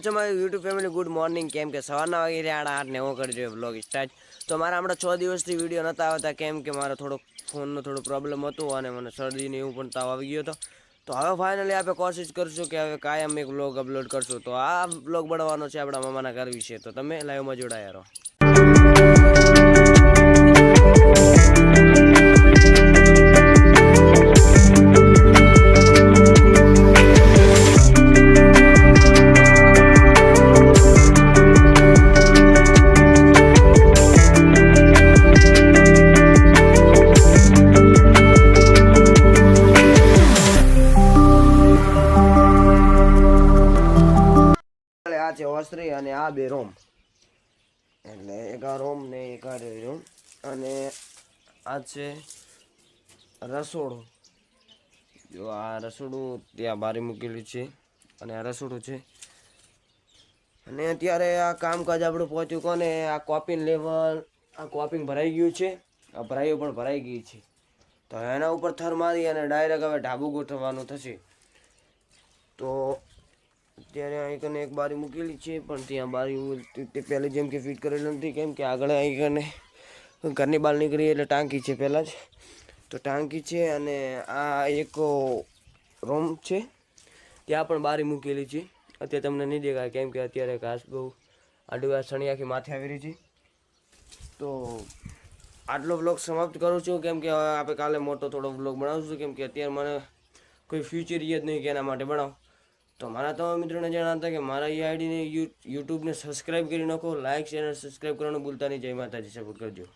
છો મારી YouTube family? Good morning. કેમ કે સવારના વાગી રહ્યા 8:08 ને હું કરી રહ્યો બ્લોગ સ્ટાર્ટ. તો મારા હમણાં 6 દિવસથી વિડીયો નહોતા આવતા, કેમ કે મારો ફોનનો થોડો પ્રોબ્લેમ હતો અને મને શરદીને એવું પણ તાવ આવી ગયો હતો. તો હવે ફાઇનલી આપણે કોશિશ કરશું કે હવે કાયમ એક બ્લોગ અપલોડ કરશું. તો આ બ્લોગ બનાવવાનો છે આપણા મામાના ઘર વિશે, તો તમે લાઈવમાં જોડાયા રહો. આ છે ઓસ્ત્રી અને આ બે રૂમ, એટલે એક આ રૂમ ને એક આ રૂમ. અને આ છે રસોડું. જો આ રસોડું ત્યાં બારી મૂકેલું છે અને આ રસોડું છે. અને અત્યારે આ કામકાજ આપણું પહોંચ્યું કોને, આ કોપિંગ લેવલ, આ કોપિંગ ભરાઈ ગયું છે, આ ભરાઈઓ પણ ભરાઈ ગઈ છે. તો એના ઉપર થર મારી અને ડાયરેક્ટ હવે ઢાબુ ગોઠવવાનું થશે. તો અત્યારે અહીં એક બારી મૂકેલી છે, પણ ત્યાં બારી તે પહેલાં જેમ કે ફિટ કરેલું નથી, કેમ કે આગળ અહીં ઘરની બહાર નીકળી એટલે ટાંકી છે પહેલાં જ. તો ટાંકી છે અને આ એક રૂમ છે, ત્યાં પણ બારી મૂકેલી છે. અત્યારે તમને નહીં દેખાય, કેમ કે અત્યારે ઘાસ બહુ આડું સણી આખી માથે આવી રહી છે. તો આટલો બ્લોગ સમાપ્ત કરું છું, કેમ કે આપણે કાલે મોટો થોડો બ્લોગ બનાવશું, કેમ કે અત્યારે મને કોઈ ફ્યુચર જ નહીં કે એના માટે બનાવો. તો મારા તમામ મિત્રોને જણાવતા કે મારા એ આઈડીને યુટ્યુબને સબસ્ક્રાઈબ કરી નાખો, લાઇક શેર અને સબસ્ક્રાઈબ કરવાનું ભૂલતા નહીં. જય માતાજી, સપોર્ટ કરજો.